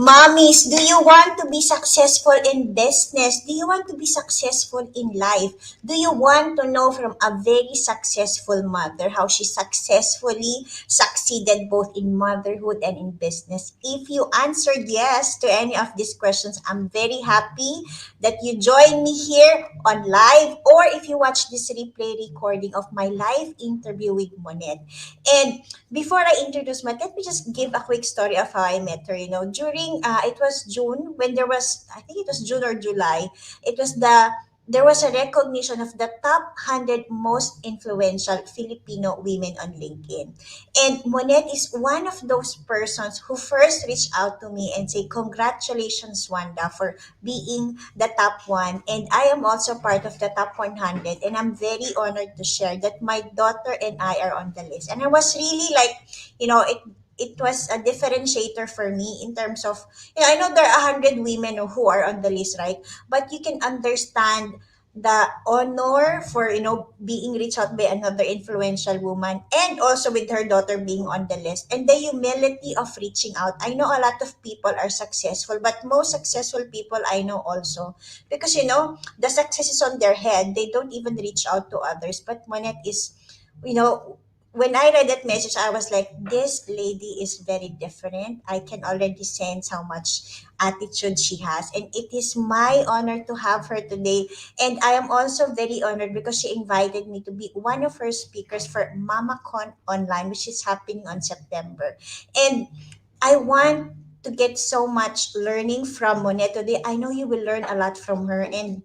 Mommies, do you want to be successful in business? Do you want to be successful in life? Do you want to know from a very successful mother how she successfully succeeded both in motherhood and in business? If you answered yes to any of these questions, I'm very happy that you join me here on live, or if you watch this replay recording of my live interview with Monette. And before I introduce Matt, let me just give a quick story of how I met her. During it was June when there was, I think it was June or July. It was there was a recognition of the top 100 most influential Filipino women on LinkedIn. And Monette is one of those persons who first reached out to me and say, "Congratulations, Wanda, for being the top one." And I am also part of the top 100. And I'm very honored to share that my daughter and I are on the list. And I was really like, it was a differentiator for me in terms of, I know there are 100 women who are on the list, right? But you can understand the honor for being reached out by another influential woman, and also with her daughter being on the list, and the humility of reaching out. I know a lot of people are successful, but most successful people I know also, because the success is on their head, they don't even reach out to others. But Monette is, you know when I read that message, I was like, this lady is very different. I can already sense how much attitude she has. And it is my honor to have her today. And I am also very honored because she invited me to be one of her speakers for MamaCon Online, which is happening on September. And I want to get so much learning from Monet today. I know you will learn a lot from her. And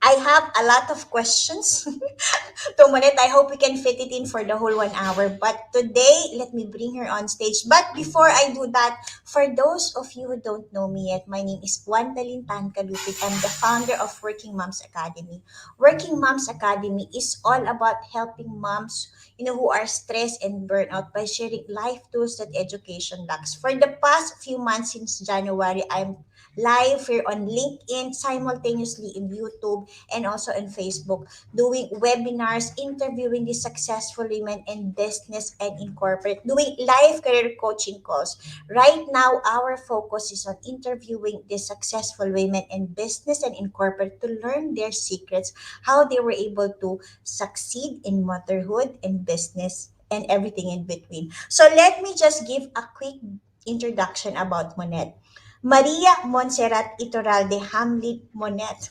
I have a lot of questions to Monette. I hope we can fit it in for the whole 1 hour. But today, let me bring her on stage. But before I do that, for those of you who don't know me yet, my name is Gwendolyn Tan Kalupit. I'm the founder of Working Moms Academy. Working Moms Academy is all about helping moms, who are stressed and burnout by sharing life tools that education lacks. For the past few months since January, I'm live here on LinkedIn, simultaneously in YouTube, and also on Facebook, doing webinars, interviewing the successful women in business and in corporate, doing live career coaching calls. Right now, our focus is on interviewing the successful women in business and in corporate to learn their secrets, how they were able to succeed in motherhood and business and everything in between. So let me just give a quick introduction about Monette. Maria Montserrat Iturralde-Hamlin Monette,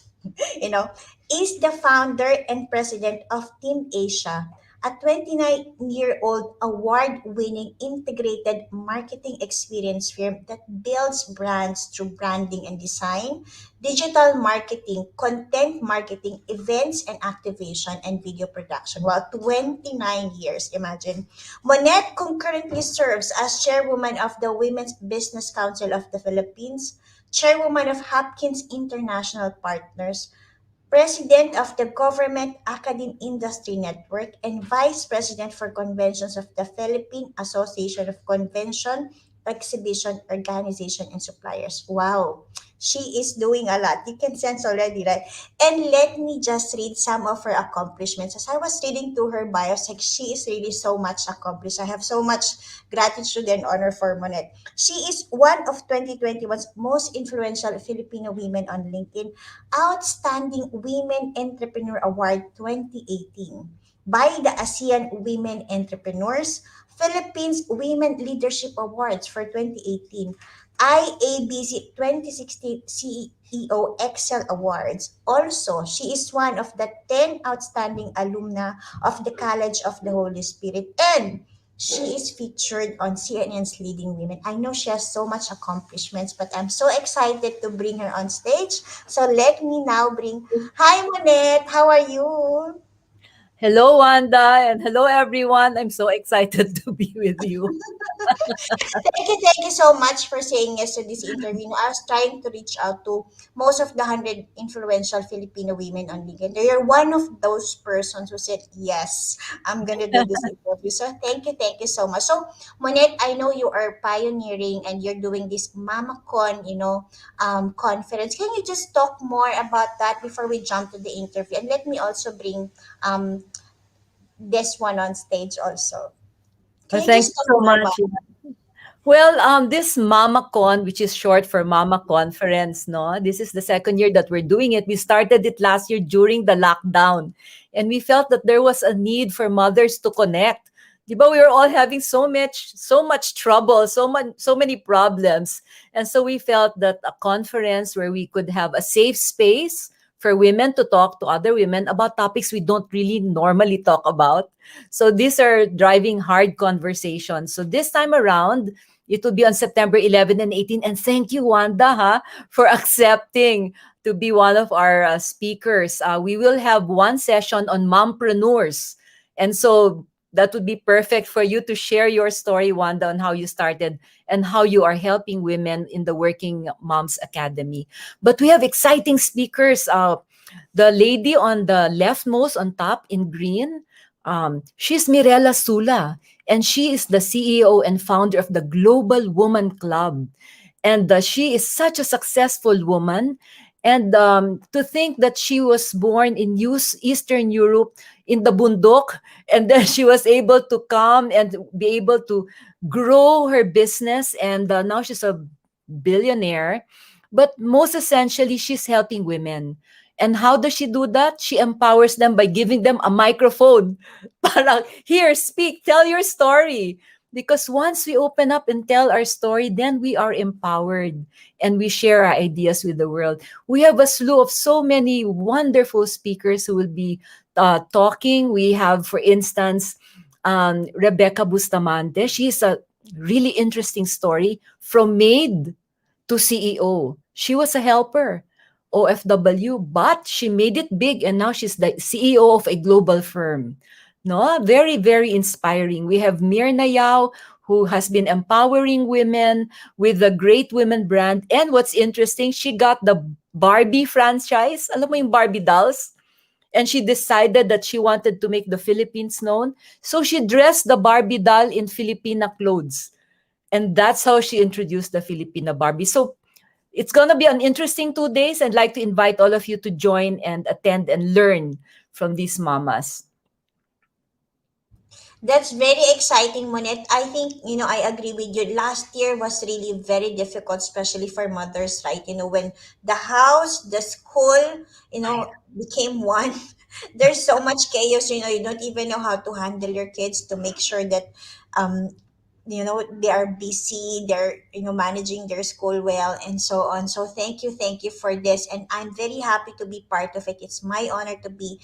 you know, is the founder and president of TeamAsia, a 29-year-old award-winning integrated marketing experience firm that builds brands through branding and design, digital marketing, content marketing, events and activation, and video production. Well, 29 years, imagine. Monette concurrently serves as chairwoman of the Women's Business Council of the Philippines, chairwoman of Hopkins International Partners, president of the Government-AcademeIndustry Network, and vice president for conventions of the Philippine Association of Convention, Exhibition, Organization, and Suppliers. Wow, she is doing a lot. You can sense already, right? And let me just read some of her accomplishments. As I was reading through her bios, like, she is really so much accomplished. I have so much gratitude and honor for Monette. She is one of 2021's most influential Filipino women on LinkedIn, Outstanding Women Entrepreneur Award 2018 by the ASEAN Women Entrepreneurs, Philippines Women Leadership Awards for 2018, IABC 2016 CEO Excel Awards. Also, she is one of the 10 outstanding alumna of the College of the Holy Spirit, and she is featured on CNN's Leading Women. I know she has so much accomplishments, but I'm so excited to bring her on stage. So let me now bring, hi Monette, how are you? Hello, Wanda, and hello, everyone. I'm so excited to be with you. Thank you so much for saying yes to this interview. I was trying to reach out to most of the 100 influential Filipino women on LinkedIn. You're one of those persons who said, yes, I'm going to do this interview. So thank you so much. So, Monette, I know you are pioneering and you're doing this MamaCon, conference. Can you just talk more about that before we jump to the interview? And let me also bring um, this one on stage also. Can you Thank just you talk so more much. about? Well, this MamaCon, which is short for Mama Conference, no? This is the second year that we're doing it. We started it last year during the lockdown. And we felt that there was a need for mothers to connect. Di ba, we were all having so much trouble, so many problems. And so we felt that a conference where we could have a safe space for women to talk to other women about topics we don't really normally talk about. So these are driving hard conversations. So this time around, it will be on September 11 and 18. And thank you, Wanda, for accepting to be one of our speakers. We will have one session on mompreneurs. And so that would be perfect for you to share your story, Wanda, on how you started and how you are helping women in the Working Moms Academy. But we have exciting speakers. The lady on the leftmost on top in green, she's Mirella Sula, and she is the CEO and founder of the Global Woman Club. And she is such a successful woman. And to think that she was born in Eastern Europe in the bundok, and then she was able to come and be able to grow her business. And now she's a billionaire. But most essentially, she's helping women. And how does she do that? She empowers them by giving them a microphone. Parang, here, speak, tell your story. Because once we open up and tell our story, then we are empowered and we share our ideas with the world. We have a slew of so many wonderful speakers who will be talking. We have, for instance, Rebecca Bustamante. She's a really interesting story from maid to CEO. She was a helper, OFW, but she made it big and now she's the CEO of a global firm. No, very, very inspiring. We have Mirna Yao, who has been empowering women with the Great Women brand. And what's interesting, she got the Barbie franchise. Alam mo yung Barbie dolls? And she decided that she wanted to make the Philippines known. So she dressed the Barbie doll in Filipina clothes. And that's how she introduced the Filipina Barbie. So it's going to be an interesting 2 days. I'd like to invite all of you to join and attend and learn from these mamas. That's very exciting, Monette. I think, I agree with you. Last year was really very difficult, especially for mothers, right? When the house, the school, became one. There's so much chaos, you don't even know how to handle your kids to make sure that um they are busy, they're managing their school well, and so on. So thank you for this, and I'm very happy to be part of it. It's my honor to be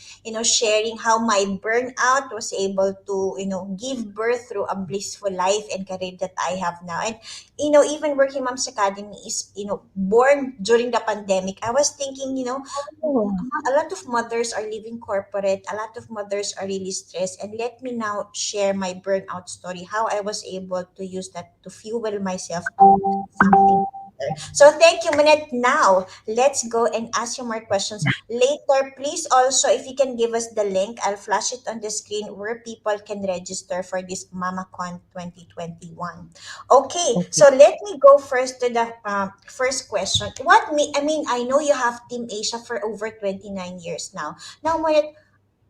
sharing how my burnout was able to give birth through a blissful life and career that I have now. And even Working Moms Academy is born during the pandemic. I was thinking, a lot of mothers are leaving corporate, a lot of mothers are really stressed, and let me now share my burnout story, how I was able to use that to fuel myself to do something better. So thank you, Monette. Now let's go and ask you more questions later. Please also, if you can give us the link, I'll flash it on the screen where people can register for this MamaCon 2021. Okay, Okay. so let me go first to the first question. I mean, I know you have Team Asia for over 29 years now. Now,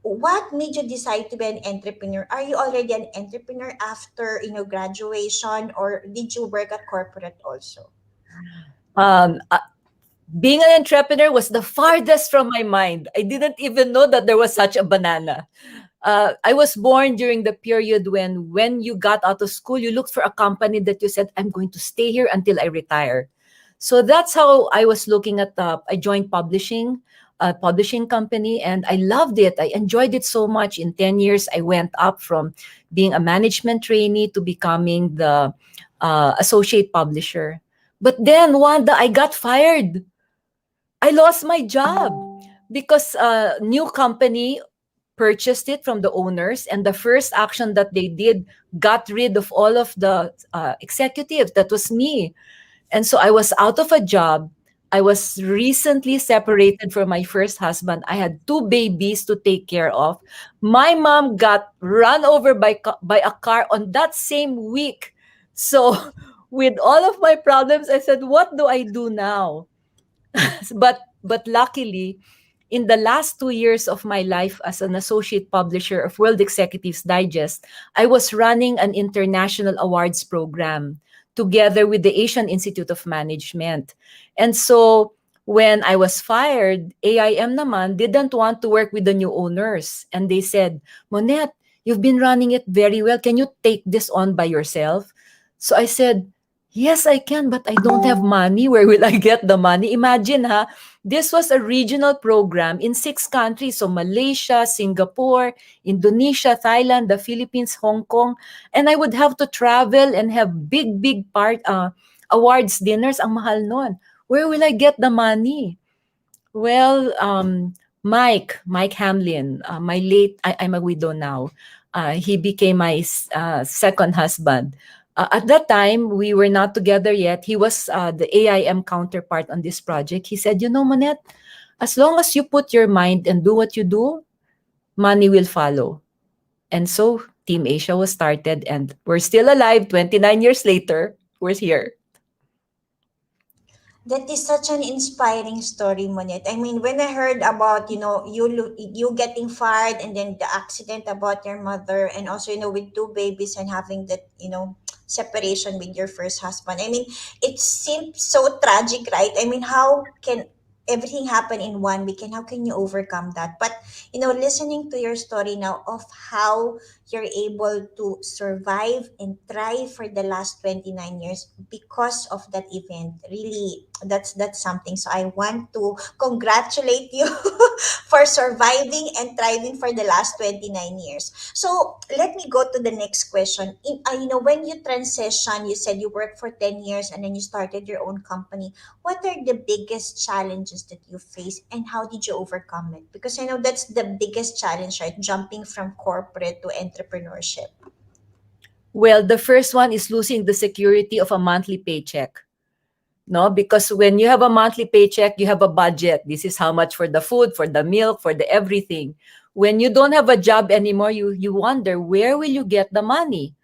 what made you decide to be an entrepreneur? Are you already an entrepreneur after, graduation, or did you work at corporate also? Um, uh, Being an entrepreneur was the farthest from my mind. I didn't even know that there was such a banana. I was born during the period when you got out of school, you looked for a company that you said, I'm going to stay here until I retire. So that's how I was looking at I joined publishing, a publishing company, and I loved it. I enjoyed it so much. In 10 years, I went up from being a management trainee to becoming the associate publisher. But then, Wanda, I got fired. I lost my job because a new company purchased it from the owners, and the first action that they did got rid of all of the executives. That was me. And so I was out of a job. I was recently separated from my first husband. I had two babies to take care of. My mom got run over by a car on that same week. So with all of my problems, I said, what do I do now? But luckily, in the last 2 years of my life as an associate publisher of World Executives Digest, I was running an international awards program together with the Asian Institute of Management. And so when I was fired, AIM naman didn't want to work with the new owners. And they said, Monette, you've been running it very well. Can you take this on by yourself? So I said, yes, I can, but I don't have money. Where will I get the money? Imagine, ha, this was a regional program in 6 countries. So Malaysia, Singapore, Indonesia, Thailand, the Philippines, Hong Kong. And I would have to travel and have big awards dinners. Ang mahal nun. Where will I get the money? Well, Mike Hamlin, my late, I'm a widow now. He became my second husband. At that time, we were not together yet. He was the AIM counterpart on this project. He said, you know, Monette, as long as you put your mind and do what you do, money will follow. And so Team Asia was started, and we're still alive 29 years later. We're here. That is such an inspiring story, Monette. I mean, when I heard about, you getting fired and then the accident about your mother, and also, with two babies and having that, separation with your first husband. I mean, it seems so tragic, right? I mean, how can everything happen in one week, and how can you overcome that? But, listening to your story now of how you're able to survive and thrive for the last 29 years because of that event, really, that's something. So I want to congratulate you for surviving and thriving for the last 29 years. So let me go to the next question. When you transition, you said you worked for 10 years and then you started your own company. What are the biggest challenges that you face, and how did you overcome it? Because I know that's the biggest challenge, right? Jumping from corporate to entrepreneurship. Well, the first one is losing the security of a monthly paycheck. No, because when you have a monthly paycheck, you have a budget. This is how much for the food, for the milk, for the everything. When you don't have a job anymore, you wonder, where will you get the money?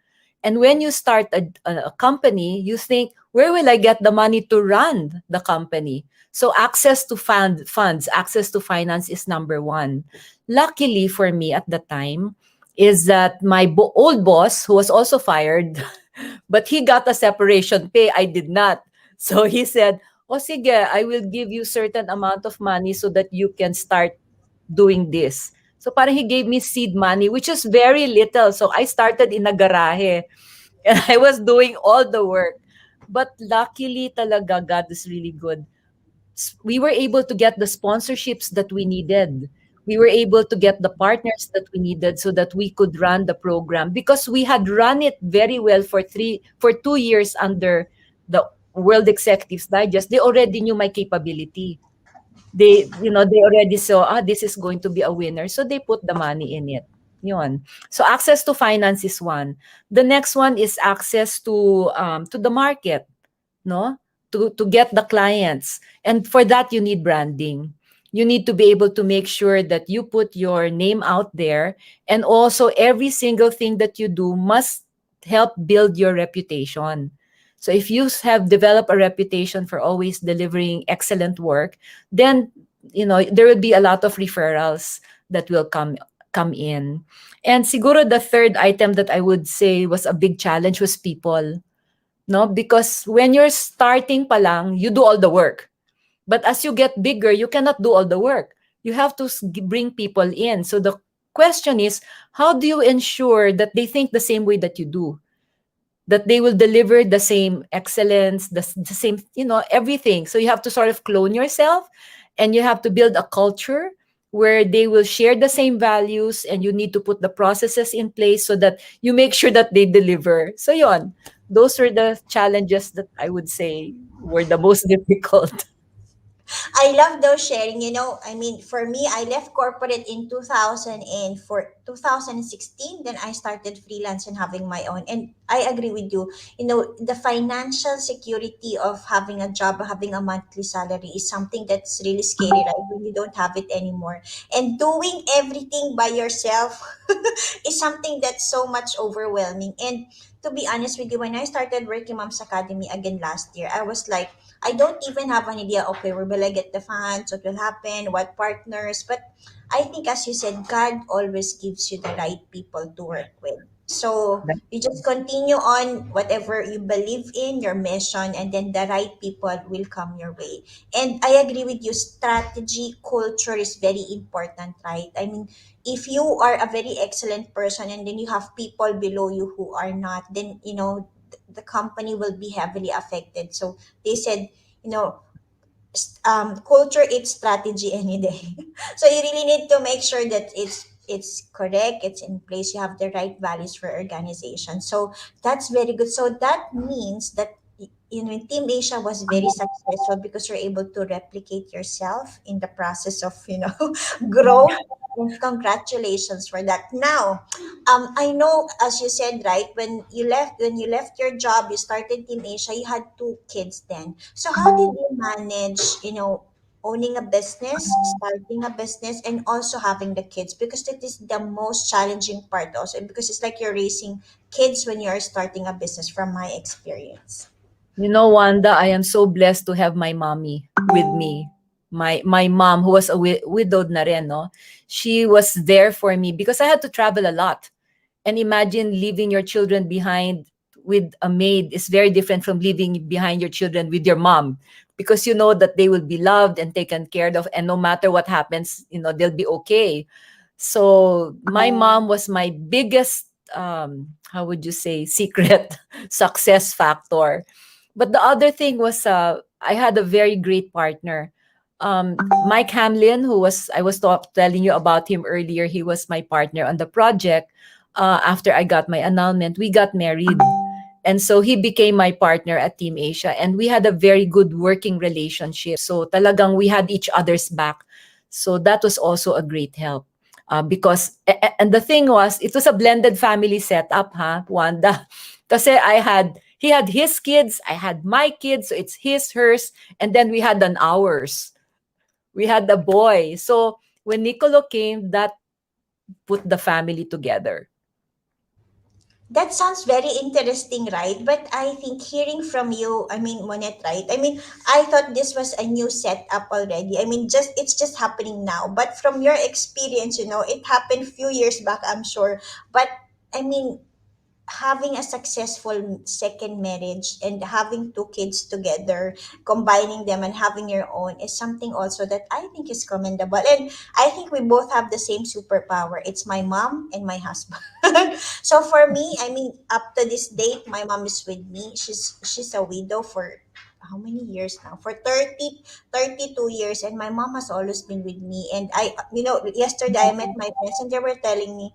And when you start a company, you think, where will I get the money to run the company? So access to funds, access to finance is number one. Luckily for me at the time is that my old boss, who was also fired, but he got a separation pay. I did not. So he said, "O sige, I will give you certain amount of money so that you can start doing this." So parang he gave me seed money, which is very little. So I started in a garahe and I was doing all the work. But luckily talaga, God is really good. We were able to get the sponsorships that we needed. We were able to get the partners that we needed so that we could run the program, because we had run it very well for 2 years under the World Executives Digest. They already knew my capability. They already saw, this is going to be a winner. So they put the money in it. Yun. So access to finance is one. The next one is access to the market, no? To get the clients. And for that, you need branding. You need to be able to make sure that you put your name out there. And also, every single thing that you do must help build your reputation. So if you have developed a reputation for always delivering excellent work, then there will be a lot of referrals that will come in. And siguro the third item that I would say was a big challenge was people. No, because when you're starting pa lang, you do all the work. But as you get bigger, you cannot do all the work. You have to bring people in. So the question is, how do you ensure that they think the same way that you do? That they will deliver the same excellence, the same, everything. So you have to sort of clone yourself, and you have to build a culture where they will share the same values, and you need to put the processes in place so that you make sure that they deliver. So yon, those are the challenges that I would say were the most difficult. I love those sharing. I mean, for me, I left corporate in 2016. Then I started freelance and having my own. And I agree with you. The financial security of having a job, having a monthly salary is something that's really scary, right? When you don't have it anymore. And doing everything by yourself is something that's so much overwhelming. And to be honest with you, when I started working Moms Academy again last year, I was like, I don't even have an idea, okay, where will I get the funds, what will happen, what partners. But I think, as you said, God always gives you the right people to work with. So you just continue on whatever you believe in, your mission, and then the right people will come your way. And I agree with you, strategy, culture is very important, right? I mean, if you are a very excellent person and then you have people below you who are not, then, the company will be heavily affected. So they said, you know, culture eats strategy any day. So you really need to make sure that it's correct, it's in place, you have the right values for organization. So that's very good. So that means that Team Asia was very successful because you're able to replicate yourself in the process of growth. And congratulations for that. Now, I know, as you said, right, when you left your job, you started Team Asia, you had two kids then. So how did you manage, owning a business, starting a business, and also having the kids? Because that is the most challenging part also, because it's like you're raising kids when you are starting a business, from my experience. You know, Wanda, I am so blessed to have my mommy with me. My mom, who was a widowed na rin, no? She was there for me because I had to travel a lot. And imagine leaving your children behind with a maid is very different from leaving behind your children with your mom, because you know that they will be loved and taken care of, and no matter what happens, they'll be okay. So my mom was my biggest, how would you say, secret success factor. But the other thing was, I had a very great partner. Mike Hamlin, who was I was telling you about him earlier, he was my partner on the project. After I got my annulment, we got married. And so he became my partner at Team Asia, and we had a very good working relationship. So talagang we had each other's back. So that was also a great help. And the thing was, it was a blended family setup, Wanda. Kasi he had his kids, I had my kids, so it's his, hers, and then we had an ours. We had a boy. So when Nicolo came, that put the family together. That sounds very interesting, right? But I think hearing from you, I mean, Monette, right? I mean, I thought this was a new setup already. I mean, it's just happening now. But from your experience, it happened few years back, I'm sure. But I mean, having a successful second marriage and having two kids together, combining them and having your own, is something also that I think is commendable. And I think we both have the same superpower. It's my mom and my husband. So for me, I mean, up to this date, my mom is with me. She's a widow for how many years now? For 32 years, and my mom has always been with me. And yesterday I met my friends and they were telling me,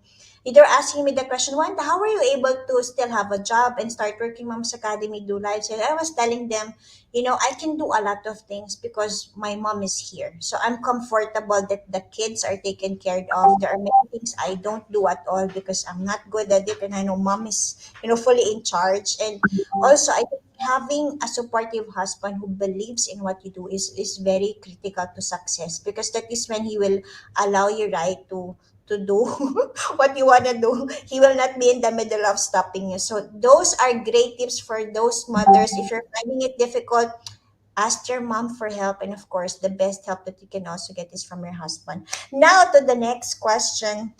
they're asking me the question, Wanda, how are you able to still have a job and start working Mom's Academy, do lives? And I was telling them, I can do a lot of things because my mom is here. So I'm comfortable that the kids are taken care of. There are many things I don't do at all because I'm not good at it. And I know mom is, fully in charge. And also, I think having a supportive husband who believes in what you do is very critical to success, because that is when he will allow you, right, to do what you want to do. He will not be in the middle of stopping you. So those are great tips for those mothers. If you're finding it difficult, ask your mom for help. And of course, the best help that you can also get is from your husband. Now to the next question.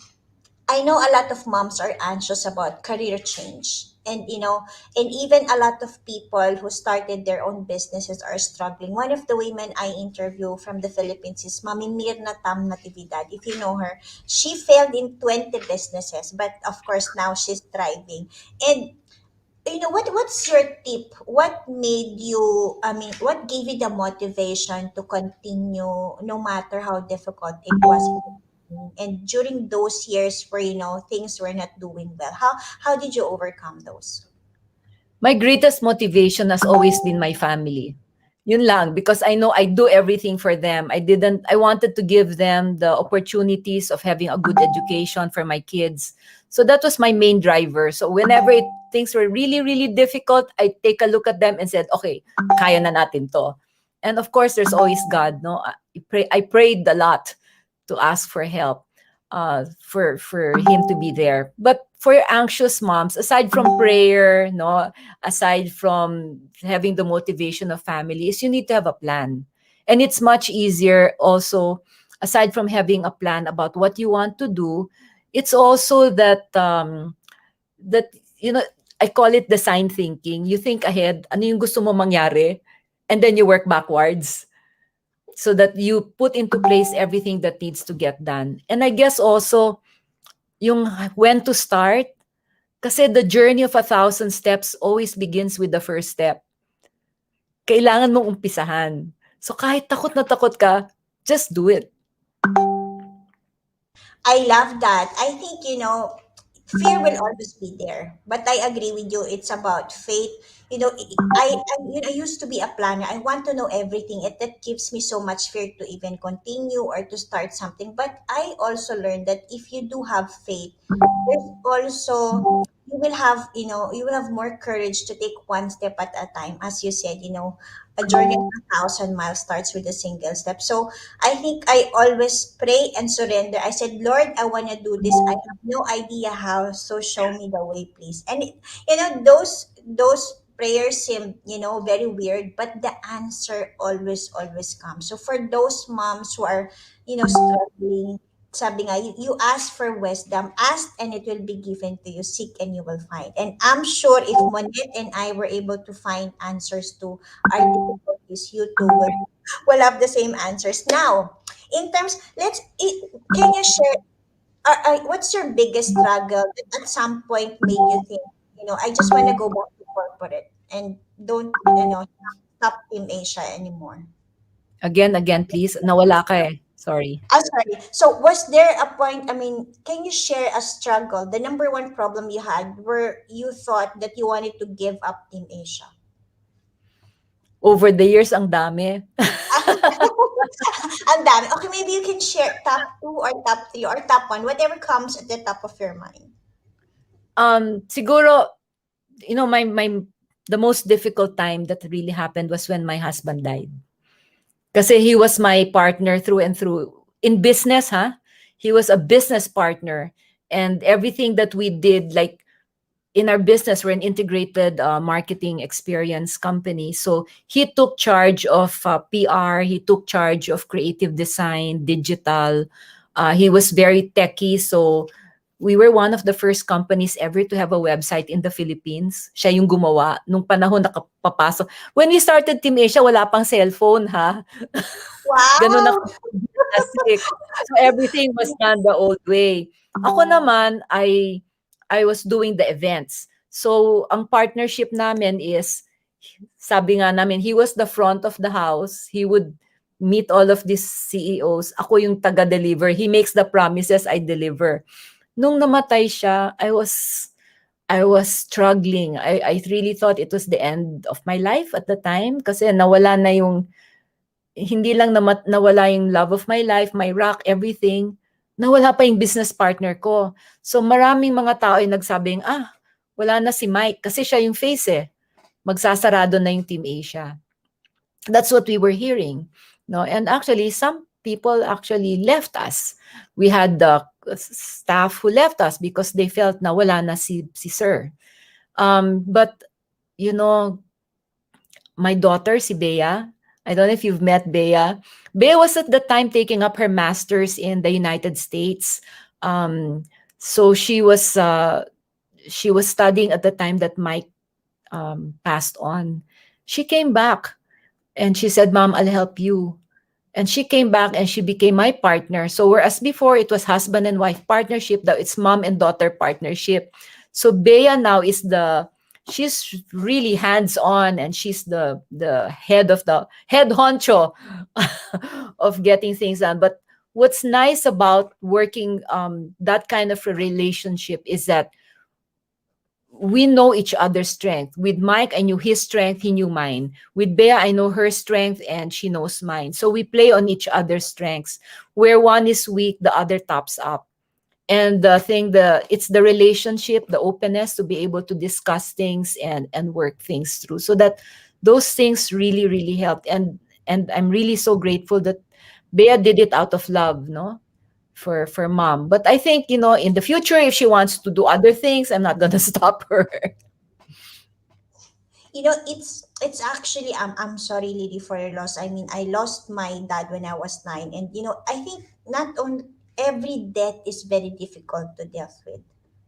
I know a lot of moms are anxious about career change. And even a lot of people who started their own businesses are struggling. One of the women I interview from the Philippines is Mami Mirna Tam Natividad. If you know her, she failed in 20 businesses, but of course now she's thriving. And what's your tip? What made you, I mean, what gave you the motivation to continue no matter how difficult it was in the beginning? And during those years where, things were not doing well, how did you overcome those? My greatest motivation has always been my family. Yun lang, because I know I do everything for them. I wanted to give them the opportunities of having a good education for my kids. So that was my main driver. So whenever things were really, really difficult, I take a look at them and said, okay, kaya na natin to. And of course, there's always God, no? I prayed a lot to ask for help, for him to be there. But for anxious moms, aside from prayer, no, aside from having the motivation of family, is you need to have a plan. And it's much easier also, aside from having a plan about what you want to do, it's also that that, you know, I call it design thinking. You think ahead, ano yung gusto mo mangyari, and then you work backwards so that you put into place everything that needs to get done. And I guess also, yung when to start, kasi the journey of 1,000 steps always begins with the first step. Kailangan mong umpisahan. So kahit takot na takot ka, just do it. I love that. I think, fear will always be there. But I agree with you. It's about faith. I used to be a planner. I want to know everything. That gives me so much fear to even continue or to start something. But I also learned that if you do have faith, there's also you will have more courage to take one step at a time. As you said, a journey of 1,000 miles starts with a single step. So I think I always pray and surrender. I said, Lord, I want to do this. I have no idea how, so show me the way, please. And those prayers seem, very weird, but the answer always comes. So for those moms who are, struggling, sabi nga, you ask for wisdom, ask and it will be given to you, seek and you will find. And I'm sure if Monette and I were able to find answers to our difficulties, you too will have the same answers. Now, in terms, can you share, what's your biggest struggle that at some point made you think, I just want to go back to corporate and don't, stop Team Asia anymore? Again, please. Nawala ka eh. Sorry. Oh, sorry. So, was there a point? I mean, can you share a struggle, the number one problem you had, where you thought that you wanted to give up Team Asia? Over the years, ang dami. Ang dami. Okay, maybe you can share top two or top three or top one, whatever comes at the top of your mind. Siguro, the most difficult time that really happened was when my husband died. Kasi he was my partner through and through. In business, he was a business partner. And everything that we did, like in our business, we're an integrated marketing experience company. So he took charge of PR, he took charge of creative design, digital. He was very techy. So we were one of the first companies ever to have a website in the Philippines. Siya yung gumawa nung panahon nakapapasok. When we started Team Asia, wala pang cellphone, ha? Ganun na Wow! classic. So everything was done the old way. Ako naman, I was doing the events. So ang partnership namin is, sabi nga namin, he was the front of the house. He would meet all of these CEOs. Ako yung taga-deliver. He makes the promises, I deliver. Nung namatay siya, I was struggling. I really thought it was the end of my life at the time kasi nawala na yung, hindi lang nawala yung love of my life, my rock, everything. Nawala pa yung business partner ko. So maraming mga tao ay nagsabing, wala na si Mike kasi siya yung face eh. Magsasarado na yung Team Asia. That's what we were hearing. No? And actually, some people actually left us. We had the staff who left us because they felt na wala na si Sir. But, my daughter, si Bea, I don't know if you've met Bea. Bea was at the time taking up her master's in the United States. So she was studying at the time that Mike passed on. She came back and she said, Mom, I'll help you. And she came back and she became my partner. So whereas before it was husband and wife partnership, now it's mom and daughter partnership. So Bea now she's really hands-on and she's the head honcho of getting things done. But what's nice about working that kind of a relationship is that we know each other's strength. With Mike, I knew his strength, he knew mine. With Bea, I know her strength and she knows mine. So we play on each other's strengths. Where one is weak, the other tops up. And it's the relationship, the openness to be able to discuss things and work things through. So that those things really, really helped. And I'm really so grateful that Bea did it out of love, no? For mom. But I think, in the future, if she wants to do other things, I'm not gonna stop her. It's actually, I'm sorry, Lily, for your loss. I mean, I lost my dad when I was 9, and I think not on every death is very difficult to deal with.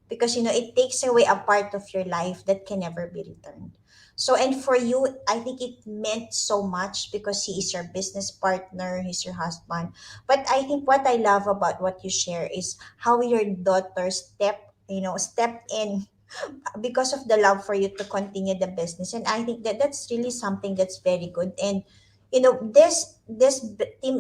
because it takes away a part of your life that can never be returned. So, and for you, I think it meant so much because he is your business partner, he's your husband. But I think what I love about what you share is how your daughter stepped in because of the love for you to continue the business. And I think that that's really something that's very good. And Team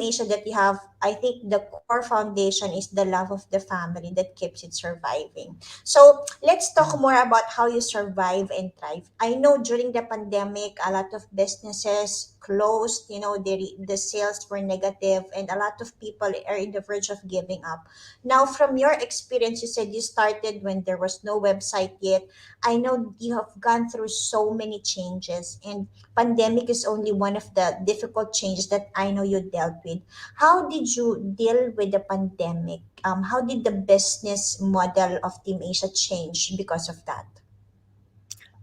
Asia that you have, I think the core foundation is the love of the family that keeps it surviving. So let's talk more about how you survive and thrive. I know during the pandemic a lot of businesses closed, the sales were negative and a lot of people are in the verge of giving up. Now, from your experience, you said you started when there was no website yet. I know you have gone through so many changes, and pandemic is only one of the difficult changes that I know you dealt with. How did you deal with the pandemic? How did the business model of Team Asia change because of that?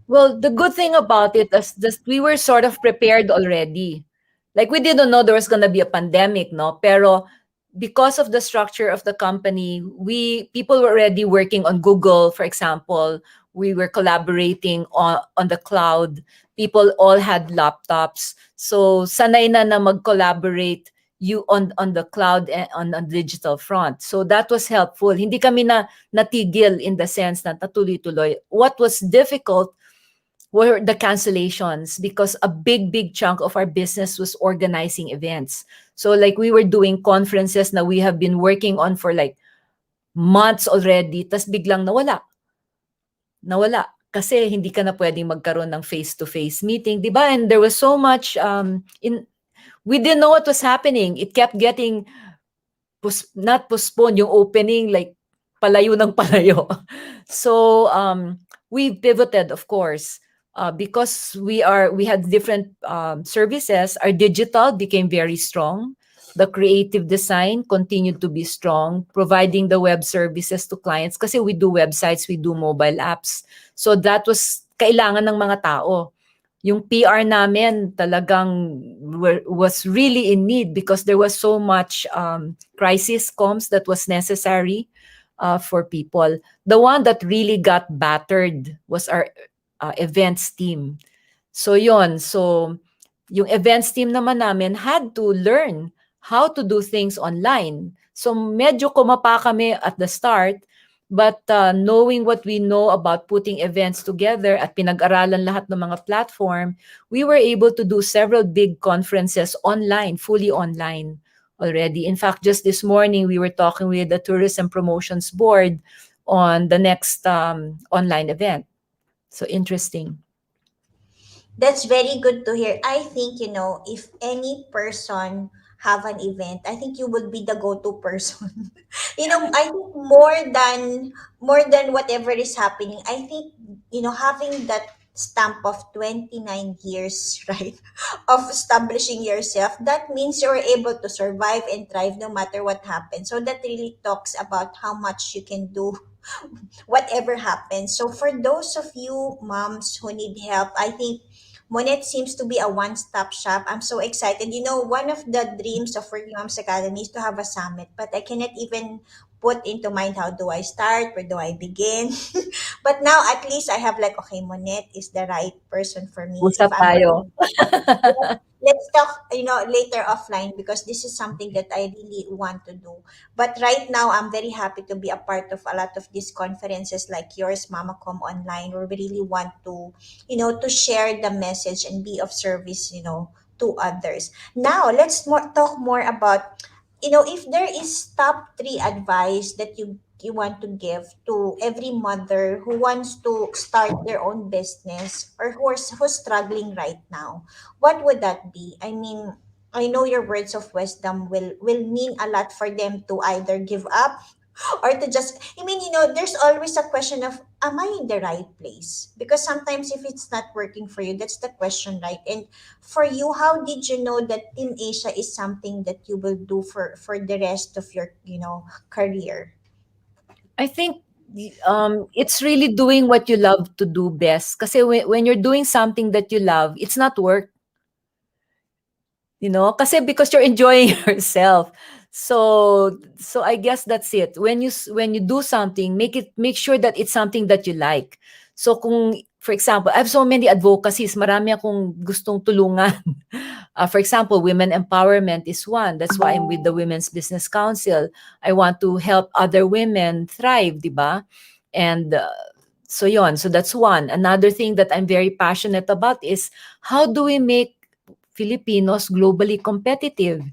Well, the good thing about it is that we were sort of prepared already. Like we didn't know there was going to be a pandemic, no? Pero because of the structure of the company, we people were already working on Google, for example. We were collaborating on the cloud. People all had laptops. So sanay na mag-collaborate you on the cloud and on digital front. So that was helpful. Hindi kami natigil in the sense na natuloy-tuloy. What was difficult were the cancellations because a big chunk of our business was organizing events. So like we were doing conferences na we have been working on for like months already, tas biglang nawala kasi hindi ka na pwedeng magkaroon ng face-to-face meeting, di ba? And there was so much we didn't know what was happening. It kept getting not postponed, yung opening, like palayo ng palayo. So we pivoted, of course, because we had different services. Our digital became very strong. The creative design continued to be strong, providing the web services to clients kasi we do websites, we do mobile apps. So that was kailangan ng mga tao. Yung PR namin talagang was really in need because there was so much crisis comms that was necessary for people. The one that really got battered was our events team. So yon, so yung events team naman namin had to learn how to do things online. So medyo kumapa kami at the start, but knowing what we know about putting events together at pinag-aralan lahat ng mga platform, we were able to do several big conferences online, fully online already. In fact, just this morning, we were talking with the Tourism Promotions Board on the next online event. So interesting. That's very good to hear. I think, if any person have an event, I think you would be the go-to person. I think more than whatever is happening, I think, having that stamp of 29 years, right, of establishing yourself, that means you're able to survive and thrive no matter what happens. So that really talks about how much you can do whatever happens. So for those of you moms who need help, I think Monette seems to be a one-stop shop. I'm so excited. One of the dreams of Working Moms Academy is to have a summit, but I cannot even put into mind how do I start, where do I begin. But now at least I have like, okay, Monette is the right person for me if Usap I'm tayo. going. Let's talk, later offline because this is something that I really want to do. But right now, I'm very happy to be a part of a lot of these conferences like yours, MamaCom Online, where we really want to share the message and be of service, to others. Now, let's talk more about, if there is top three advice that you want to give to every mother who wants to start their own business or who's struggling right now, what would that be? I mean, I know your words of wisdom will mean a lot for them to either give up or to just, I mean, there's always a question of, am I in the right place? Because sometimes if it's not working for you, that's the question, right? And for you, how did you know that Team Asia is something that you will do for the rest of your, career? I think it's really doing what you love to do best. Kasi when you're doing something that you love, it's not work, Kasi because you're enjoying yourself. So I guess that's it. When you do something, make sure that it's something that you like. So kung for example, I have so many advocacies, marami akong gustong tulungan. For example, women empowerment is one. That's why I'm with the Women's Business Council. I want to help other women thrive, di ba? And so yon. So that's one. Another thing that I'm very passionate about is how do we make Filipinos globally competitive?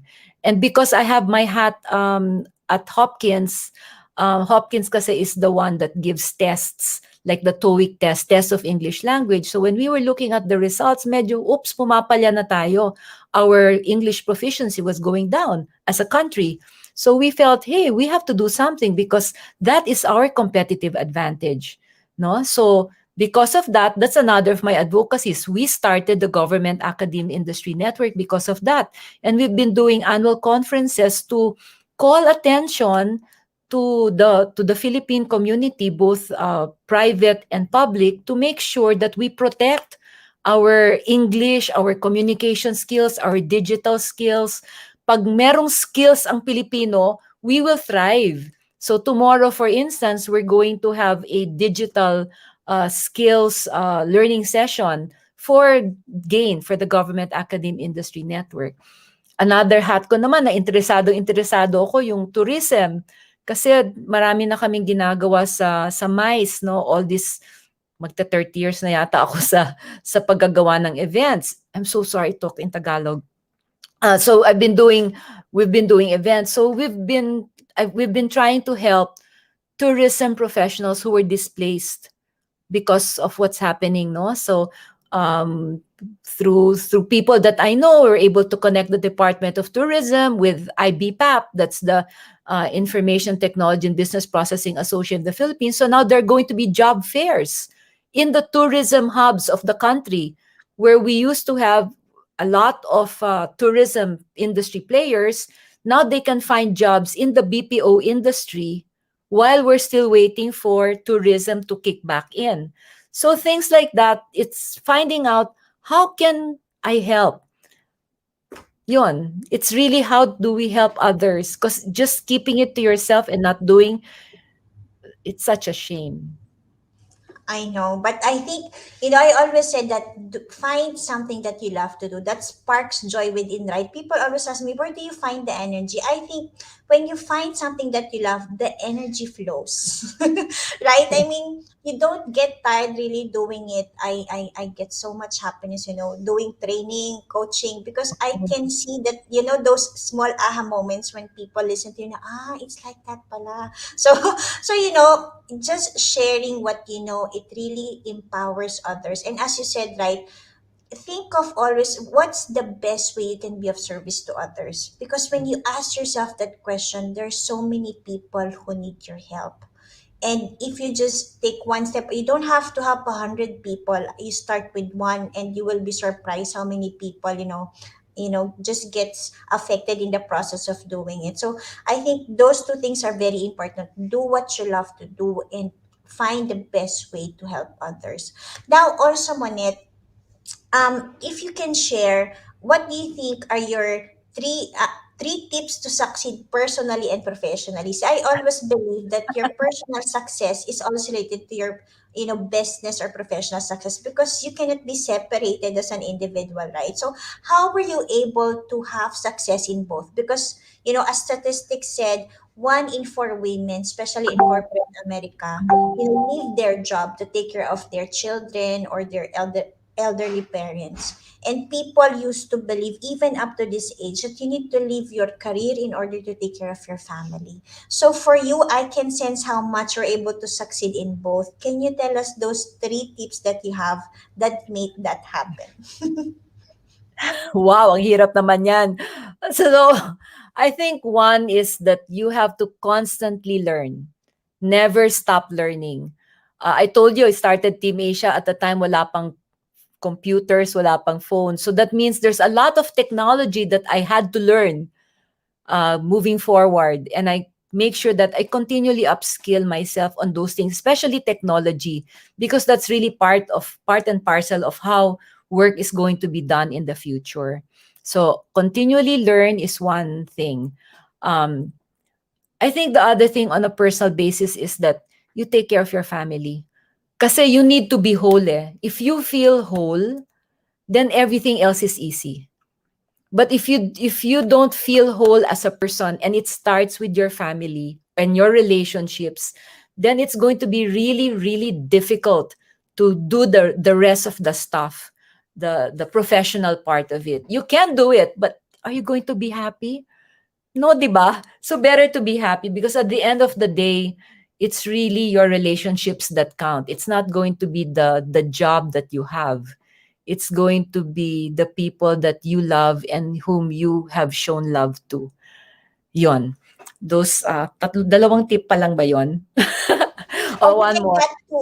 And because I have my hat at Hopkins, Hopkins kasi is the one that gives tests like the TOEIC test of English language. So when we were looking at the results, medyo, oops, pumapalya na tayo. Our English proficiency was going down as a country. So we felt, hey, we have to do something because that is our competitive advantage. No? So because of that, that's another of my advocacies. We started the Government Academe Industry Network because of that. And we've been doing annual conferences to call attention to the Philippine community, both private and public, to make sure that we protect our English, our communication skills, our digital skills. Pag merong skills ang Pilipino, we will thrive. So tomorrow, for instance, we're going to have a digital skills learning session for GAIN, for the Government Academe Industry Network. Another hat ko naman na interesado ako yung tourism. Kasi marami na kaming ginagawa sa MICE, no? All this, magta 30 years na yata ako sa paggagawa ng events. I'm so sorry, talk in Tagalog. So we've been doing events. So we've been trying to help tourism professionals who were displaced because of what's happening, no? So through people that I know, we're able to connect the Department of Tourism with IBPAP, that's the Information Technology and Business Processing Association of the Philippines. So now there are going to be job fairs in the tourism hubs of the country, where we used to have a lot of tourism industry players. Now they can find jobs in the BPO industry while we're still waiting for tourism to kick back in. So things like that, it's finding out how can I help? Yun, it's really how do we help others? Because just keeping it to yourself and not doing, it's such a shame. I know, but I think, I always said that find something that you love to do. That sparks joy within, right? People always ask me, where do you find the energy? I think when you find something that you love, the energy flows, right? I mean, you don't get tired really doing it. I get so much happiness, doing training, coaching, because I can see that, those small aha moments when people listen to you, it's like that pala. So, so just sharing what you know, it really empowers others. And as you said, right, think of always what's the best way you can be of service to others, because when you ask yourself that question, there's so many people who need your help. And if you just take one step, you don't have to have 100 people. You start with one, and you will be surprised how many people just gets affected in the process of doing it. So I think those two things are very important. Do what you love to do, and find the best way to help others. Now, also, Monette, if you can share, what do you think are your three tips to succeed personally and professionally? So I always believe that your personal success is also related to your business or professional success, because you cannot be separated as an individual, right? So how were you able to have success in both? Because as statistics said, 1 in 4 women, especially in corporate America, leave their job to take care of their children or their elderly parents. And people used to believe, even up to this age, that you need to leave your career in order to take care of your family. So for you, I can sense how much you're able to succeed in both. Can you tell us those three tips that you have that make that happen? Wow, ang hirap naman yan. So, I think one is that you have to constantly learn. Never stop learning. I told you, I started TeamAsia at the time wala pang computers, wala pang phones. So that means there's a lot of technology that I had to learn moving forward. And I make sure that I continually upskill myself on those things, especially technology, because that's really part and parcel of how work is going to be done in the future. So continually learn is one thing. Um, I think the other thing on a personal basis is that you take care of your family. Kasi you need to be whole eh. If you feel whole, then everything else is easy. But if you don't feel whole as a person and it starts with your family and your relationships, then it's going to be really really difficult to do the rest of the stuff, the professional part of it. You can do it, but are you going to be happy? No, 'di ba? So better to be happy because at the end of the day, it's really your relationships that count. It's not going to be the job that you have. It's going to be the people that you love and whom you have shown love to. Yon. Those dalawang tip pa lang ba yon? Oh, O we one can more. get to.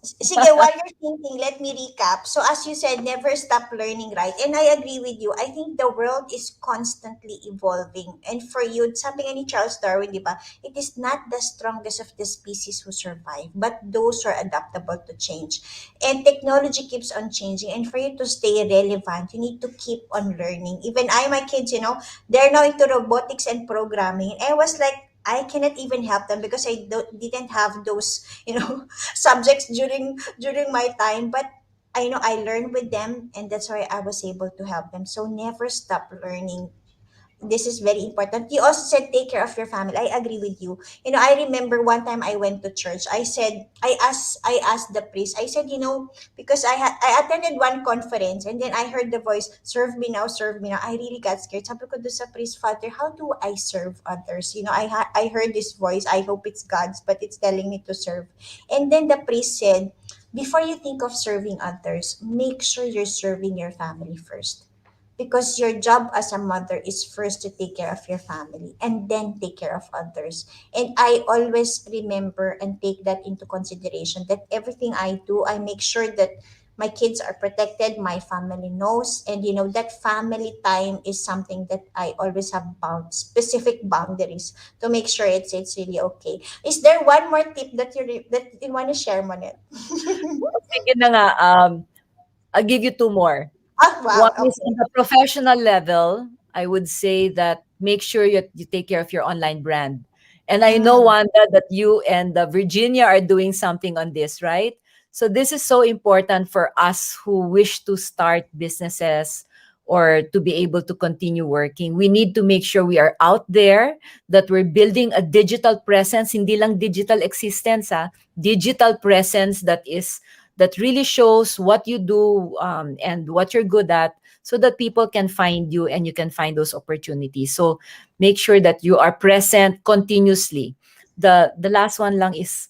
Sige, while you're thinking, let me recap. So, as you said, never stop learning, right? And I agree with you. I think the world is constantly evolving. And for you, sabi nga ni Charles Darwin, di ba, it is not the strongest of the species who survive, but those who are adaptable to change. And technology keeps on changing. And for you to stay relevant, you need to keep on learning. Even my kids, they're now into robotics and programming. And I was like, I cannot even help them because didn't have those, subjects during my time. But I know I learned with them, and that's why I was able to help them. So never stop learning. This is very important. You also said take care of your family. I agree with you. I remember one time I went to church. I asked the priest. I said, because I attended one conference and then I heard the voice, serve me now, serve me now. I really got scared. Sabi ko doon sa priest, Father, how do I serve others? I heard this voice. I hope it's God's, but it's telling me to serve. And then the priest said, before you think of serving others, make sure you're serving your family first, because your job as a mother is first to take care of your family and then take care of others. And I always remember and take that into consideration, that everything I do, I make sure that my kids are protected, my family knows, and that family time is something that I always have specific boundaries to make sure it's really okay. Is there one more tip that you want to share, Monette? Sige na nga, I'll give you two more. Oh, wow, One is okay. on the professional level, I would say that make sure you take care of your online brand. And I know, Mm. Wanda, that you and Virginia are doing something on this, right? So this is so important for us who wish to start businesses or to be able to continue working. We need to make sure we are out there, that we're building a digital presence, hindi lang digital existence, digital presence that really shows what you do, and what you're good at, so that people can find you and you can find those opportunities. So make sure that you are present continuously. The last one lang is,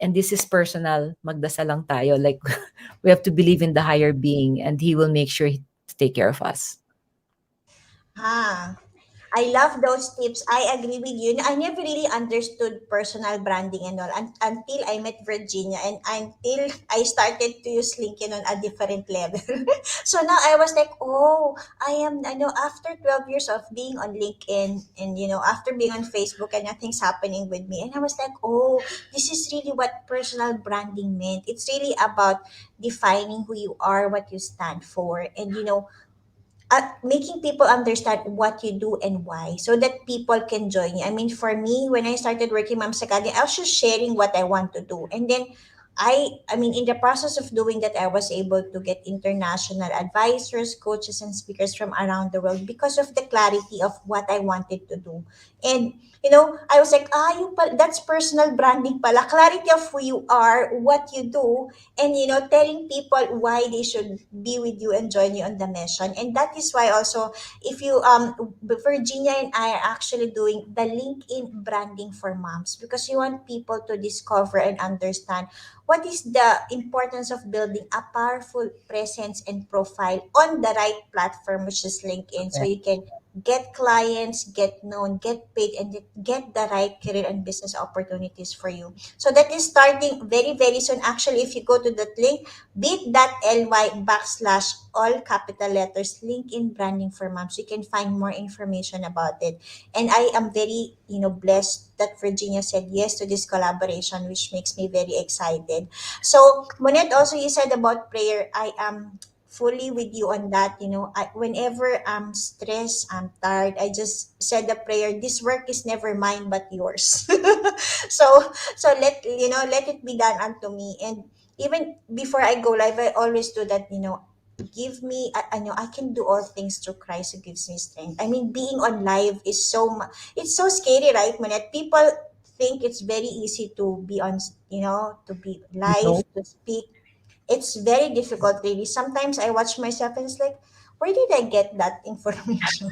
and this is personal, magdasal lang tayo. Like, we have to believe in the higher being and he will make sure to take care of us. Ah, I love those tips. I agree with you. I never really understood personal branding and all until I met Virginia and until I started to use LinkedIn on a different level. So now I was like, oh, I know after 12 years of being on LinkedIn and, after being on Facebook and nothing's happening with me. And I was like, oh, this is really what personal branding meant. It's really about defining who you are, what you stand for, and, making people understand what you do and why, so that people can join you. I mean, for me, when I started working Moms Academy, I was just sharing what I want to do. And then I mean, in the process of doing that, I was able to get international advisors, coaches, and speakers from around the world because of the clarity of what I wanted to do. And I was like, that's personal branding pala. Clarity of who you are, what you do, and telling people why they should be with you and join you on the mission. And that is why also, if you Virginia and I are actually doing the LinkedIn branding for moms, because you want people to discover and understand what is the importance of building a powerful presence and profile on the right platform, which is LinkedIn, so Correct. you can get clients, get known, get paid, and get the right career and business opportunities for you. So that is starting very, very soon. Actually, if you go to that link, bit.ly/ all capital letters LinkedIn branding for moms, you can find more information about it. And I am very, blessed that Virginia said yes to this collaboration, which makes me very excited. So, Monette, also you said about prayer. I am fully with you on that. Whenever I'm stressed, I'm tired, I just said a prayer. This work is never mine but yours. so let it be done unto me. And even before I go live, I always do that. Give me, I know I can do all things through Christ who gives me strength. I mean, being on live is it's so scary, right, Monette? People think it's very easy to be on, to be live, No. to speak. It's very difficult, really. Sometimes I watch myself and it's like, where did I get that information?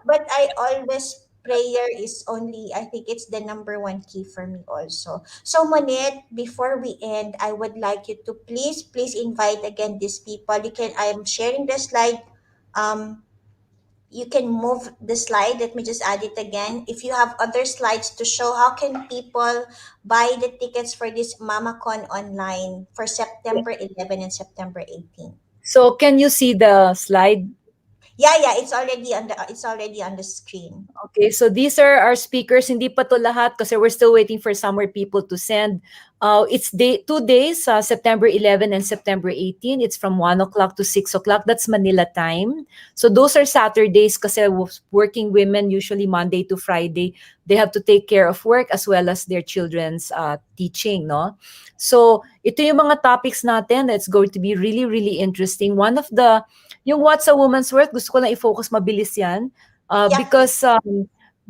But I always, prayer is only, I think it's the number one key for me also. So Monette, before we end, I would like you to please invite again these people. I'm sharing the slide. Um, you can move the slide. Let me just add it again. If you have other slides to show, how can people buy the tickets for this MamaCon online for September 11 and September 18? So can you see the slide? Yeah, it's already on the screen. Okay, so these are our speakers. Hindi pa to lahat kasi we're still waiting for some more people to send. It's 2 days, September 11 and September 18. It's from 1 o'clock to 6 o'clock. That's Manila time. So those are Saturdays kasi working women, usually Monday to Friday, they have to take care of work as well as their children's teaching, no? So ito yung mga topics natin that's going to be really, really interesting. One of yung What's a Woman's Worth, gusto ko na i-focus mabilis yan. Yeah.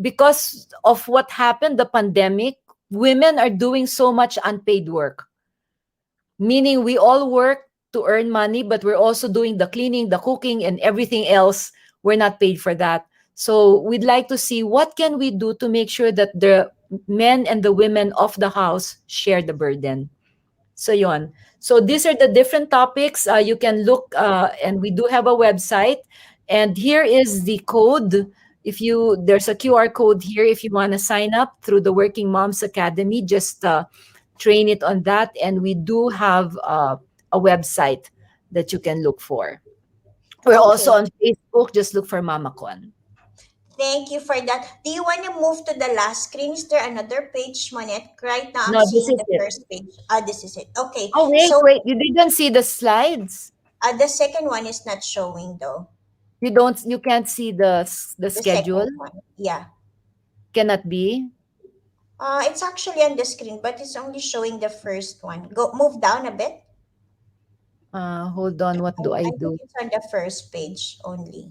Because of what happened, the pandemic, women are doing so much unpaid work. Meaning we all work to earn money, but we're also doing the cleaning, the cooking, and everything else. We're not paid for that. So we'd like to see what can we do to make sure that the men and the women of the house share the burden. So yon. So these are the different topics. You can look, and we do have a website. And here is the code. There's a QR code here. If you want to sign up through the Working Moms Academy, just train it on that. And we do have a website that you can look for. We're also Okay. on Facebook. Just look for MamaCon. Thank you for that. Do you want to move to the last screen? Is there another page, Monette? Right now, I'm No, this seeing is the it. first page. This is it. Okay. Oh, wait, So, wait. You didn't see the slides? the second one is not showing though. You can't see the The schedule? second one. Yeah. Cannot be? It's actually on the screen, but it's only showing the first one. Go move down a bit. Hold on, what do I I think do? it's on the first page only.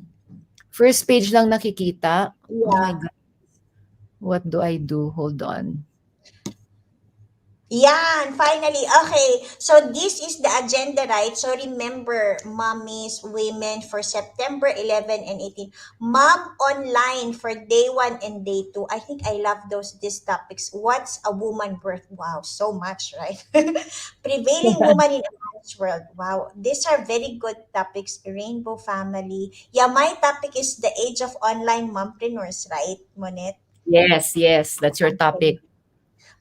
First page lang nakikita. Oh my Yeah. God, what do I do? Hold on. Yan, finally. Okay. So this is the agenda, right? So remember, mommies, women for September 11 and 18. Mom online for day 1 and day 2. I think I love these topics. What's a woman worth? Wow, so much, right? Prevailing woman in a man's world. Wow, these are very good topics. Rainbow family. Yeah, my topic is the age of online mompreneurs, right, Monette? Yes, yes, that's your Okay. topic.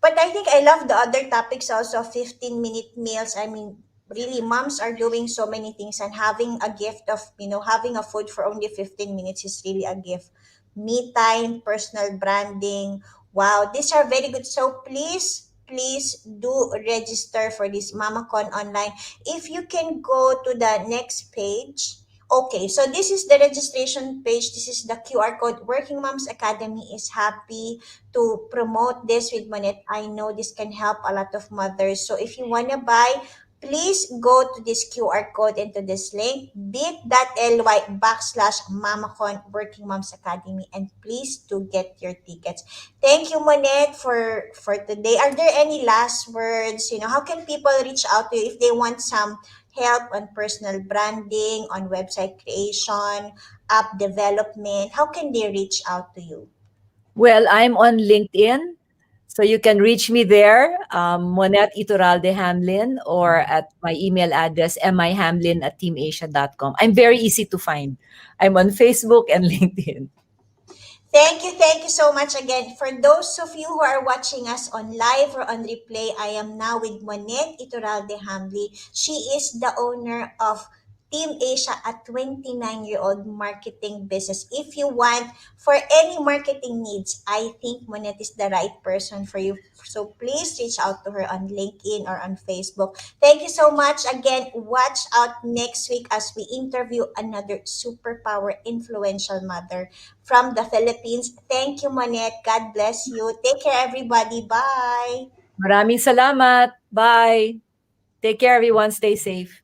But I think I love the other topics also, 15-minute meals. I mean, really, moms are doing so many things, and having a gift of, having a food for only 15 minutes is really a gift. Me time, personal branding. Wow, these are very good. So please do register for this MamaCon online. If you can go to the next page. Okay, so this is the registration page. This is the QR code. Working Moms Academy is happy to promote this with Monette. I know this can help a lot of mothers. So if you want to buy, please go to this QR code and to this link, bit.ly/mamacon Working Moms Academy, and please do get your tickets. Thank you, Monette, for today. Are there any last words? How can people reach out to you if they want some help on personal branding, on website creation, app development? How can they reach out to you? Well, I'm on LinkedIn, so you can reach me there, Monet Iturralde-Hamlin, or at my email address, mihamlin@teamasia.com. I'm very easy to find. I'm on Facebook and LinkedIn. Thank you so much again. For those of you who are watching us on live or on replay, I am now with Monette Iturralde-Hamlin. She is the owner of Team Asia, a 29-year-old marketing business. If you want for any marketing needs, I think Monette is the right person for you. So please reach out to her on LinkedIn or on Facebook. Thank you so much. Again, watch out next week as we interview another superpower influential mother from the Philippines. Thank you, Monette. God bless you. Take care, everybody. Bye. Maraming salamat. Bye. Take care, everyone. Stay safe.